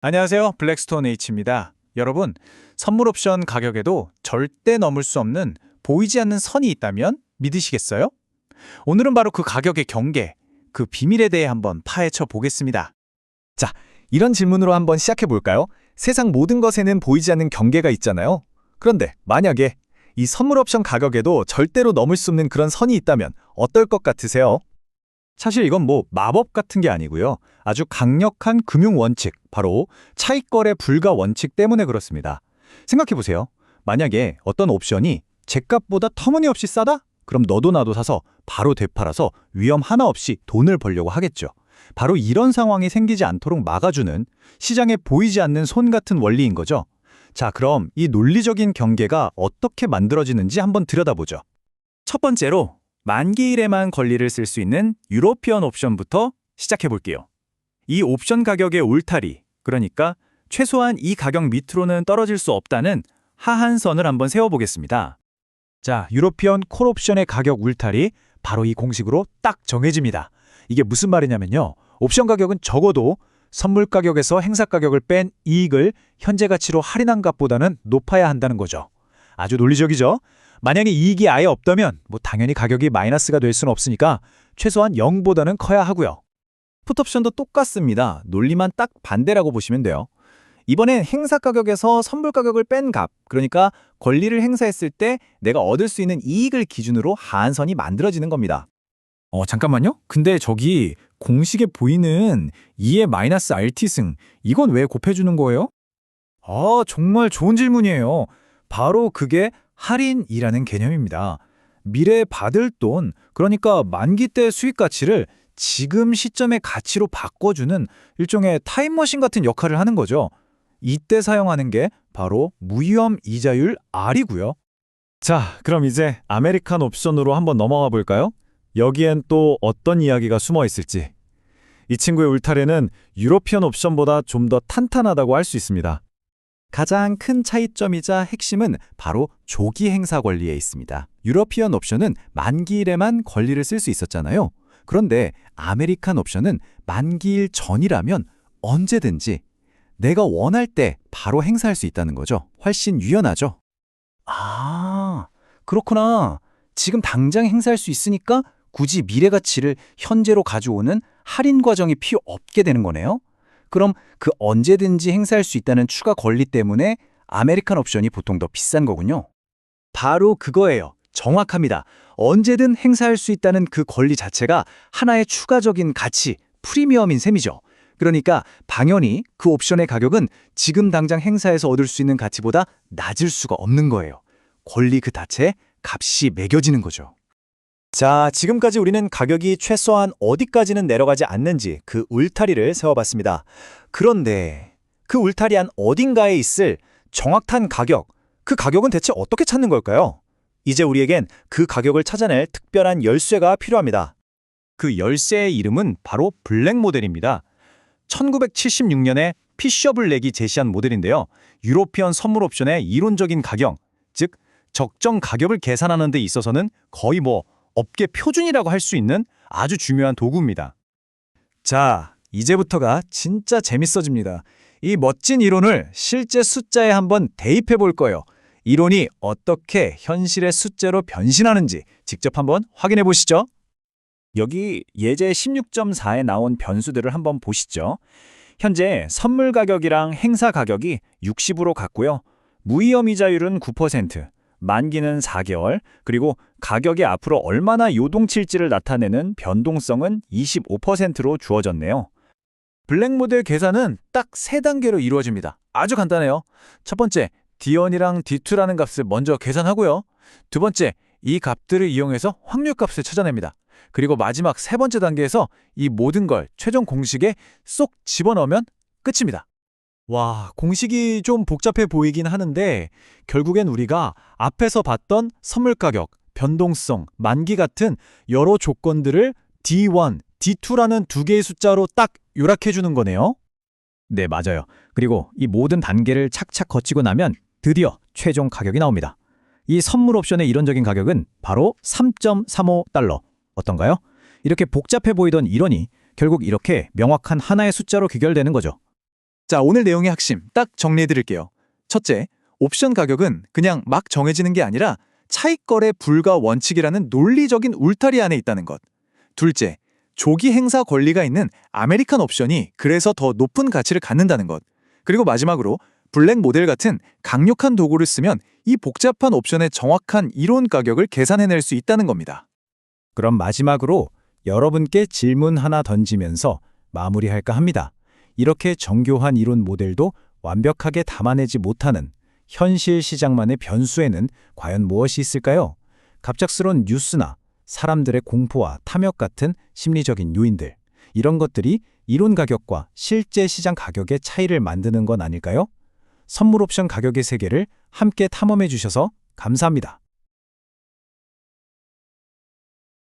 안녕하세요. 블랙스톤 H입니다. 여러분, 선물 옵션 가격에도 절대 넘을 수 없는 보이지 않는 선이 있다면 믿으시겠어요? 오늘은 바로 그 가격의 경계, 그 비밀에 대해 한번 파헤쳐 보겠습니다. 자, 이런 질문으로 한번 시작해 볼까요? 세상 모든 것에는 보이지 않는 경계가 있잖아요. 그런데 만약에 이 선물 옵션 가격에도 절대로 넘을 수 없는 그런 선이 있다면 어떨 것 같으세요? 사실 이건 마법 같은 게 아니고요. 아주 강력한 금융 원칙, 바로 차익거래 불가 원칙 때문에 그렇습니다. 생각해 보세요. 만약에 어떤 옵션이 제값보다 터무니없이 싸다? 그럼 너도 나도 사서 바로 되팔아서 위험 하나 없이 돈을 벌려고 하겠죠. 바로 이런 상황이 생기지 않도록 막아주는 시장에 보이지 않는 손 같은 원리인 거죠. 자, 그럼 이 논리적인 경계가 어떻게 만들어지는지 한번 들여다보죠. 첫 번째로 만기일에만 권리를 쓸 수 있는 유로피언 옵션부터 시작해 볼게요. 이 옵션 가격의 울타리, 그러니까 최소한 이 가격 밑으로는 떨어질 수 없다는 하한선을 한번 세워보겠습니다. 자, 유로피언 콜 옵션의 가격 울타리, 바로 이 공식으로 딱 정해집니다. 이게 무슨 말이냐면요. 옵션 가격은 적어도 선물 가격에서 행사 가격을 뺀 이익을 현재 가치로 할인한 값보다는 높아야 한다는 거죠. 아주 논리적이죠? 만약에 이익이 아예 없다면 당연히 가격이 마이너스가 될 수는 없으니까 최소한 0보다는 커야 하고요. 풋옵션도 똑같습니다. 논리만 딱 반대라고 보시면 돼요. 이번엔 행사 가격에서 선물 가격을 뺀 값, 그러니까 권리를 행사했을 때 내가 얻을 수 있는 이익을 기준으로 하한선이 만들어지는 겁니다. 잠깐만요. 근데 저기 공식에 보이는 2의 마이너스 RT승, 이건 왜 곱해주는 거예요? 정말 좋은 질문이에요. 바로 그게 할인이라는 개념입니다. 미래에 받을 돈, 그러니까 만기 때 수익 가치를 지금 시점의 가치로 바꿔주는 일종의 타임머신 같은 역할을 하는 거죠. 이때 사용하는 게 바로 무위험 이자율 R이고요. 자, 그럼 이제 아메리칸 옵션으로 한번 넘어가 볼까요? 여기엔 또 어떤 이야기가 숨어 있을지. 이 친구의 울타리는 유로피언 옵션보다 좀 더 탄탄하다고 할 수 있습니다. 가장 큰 차이점이자 핵심은 바로 조기 행사 권리에 있습니다. 유러피언 옵션은 만기일에만 권리를 쓸 수 있었잖아요. 그런데 아메리칸 옵션은 만기일 전이라면 언제든지 내가 원할 때 바로 행사할 수 있다는 거죠. 훨씬 유연하죠. 그렇구나. 지금 당장 행사할 수 있으니까 굳이 미래 가치를 현재로 가져오는 할인 과정이 필요 없게 되는 거네요. 그럼 그 언제든지 행사할 수 있다는 추가 권리 때문에 아메리칸 옵션이 보통 더 비싼 거군요. 바로 그거예요. 정확합니다. 언제든 행사할 수 있다는 그 권리 자체가 하나의 추가적인 가치, 프리미엄인 셈이죠. 그러니까 당연히 그 옵션의 가격은 지금 당장 행사해서 얻을 수 있는 가치보다 낮을 수가 없는 거예요. 권리 그 자체에 값이 매겨지는 거죠. 자, 지금까지 우리는 가격이 최소한 어디까지는 내려가지 않는지 그 울타리를 세워봤습니다. 그런데 그 울타리 안 어딘가에 있을 정확한 가격, 그 가격은 대체 어떻게 찾는 걸까요? 이제 우리에겐 그 가격을 찾아낼 특별한 열쇠가 필요합니다. 그 열쇠의 이름은 바로 블랙 모델입니다. 1976년에 피셔블랙이 제시한 모델인데요. 유로피언 선물 옵션의 이론적인 가격, 즉 적정 가격을 계산하는 데 있어서는 거의 업계 표준이라고 할 수 있는 아주 중요한 도구입니다. 자, 이제부터가 진짜 재밌어집니다. 이 멋진 이론을 실제 숫자에 한번 대입해 볼 거예요. 이론이 어떻게 현실의 숫자로 변신하는지 직접 한번 확인해 보시죠. 여기 예제 16.4에 나온 변수들을 한번 보시죠. 현재 선물 가격이랑 행사 가격이 60으로 같고요. 무위험 이자율은 9%. 만기는 4개월, 그리고 가격이 앞으로 얼마나 요동칠지를 나타내는 변동성은 25%로 주어졌네요. 블랙 모델 계산은 딱 3단계로 이루어집니다. 아주 간단해요. 첫 번째, D1이랑 D2라는 값을 먼저 계산하고요. 두 번째, 이 값들을 이용해서 확률 값을 찾아냅니다. 그리고 마지막 세 번째 단계에서 이 모든 걸 최종 공식에 쏙 집어넣으면 끝입니다. 와, 공식이 좀 복잡해 보이긴 하는데 결국엔 우리가 앞에서 봤던 선물 가격, 변동성, 만기 같은 여러 조건들을 D1, D2라는 두 개의 숫자로 딱 요약해 주는 거네요. 네, 맞아요. 그리고 이 모든 단계를 착착 거치고 나면 드디어 최종 가격이 나옵니다. 이 선물 옵션의 이론적인 가격은 바로 3.35달러. 어떤가요? 이렇게 복잡해 보이던 이론이 결국 이렇게 명확한 하나의 숫자로 귀결되는 거죠. 자, 오늘 내용의 핵심 딱 정리해 드릴게요. 첫째, 옵션 가격은 그냥 막 정해지는 게 아니라 차익거래 불가 원칙이라는 논리적인 울타리 안에 있다는 것. 둘째, 조기 행사 권리가 있는 아메리칸 옵션이 그래서 더 높은 가치를 갖는다는 것. 그리고 마지막으로 블랙 모델 같은 강력한 도구를 쓰면 이 복잡한 옵션의 정확한 이론 가격을 계산해낼 수 있다는 겁니다. 그럼 마지막으로 여러분께 질문 하나 던지면서 마무리할까 합니다. 이렇게 정교한 이론 모델도 완벽하게 담아내지 못하는 현실 시장만의 변수에는 과연 무엇이 있을까요? 갑작스러운 뉴스나 사람들의 공포와 탐욕 같은 심리적인 요인들, 이런 것들이 이론 가격과 실제 시장 가격의 차이를 만드는 건 아닐까요? 선물 옵션 가격의 세계를 함께 탐험해 주셔서 감사합니다.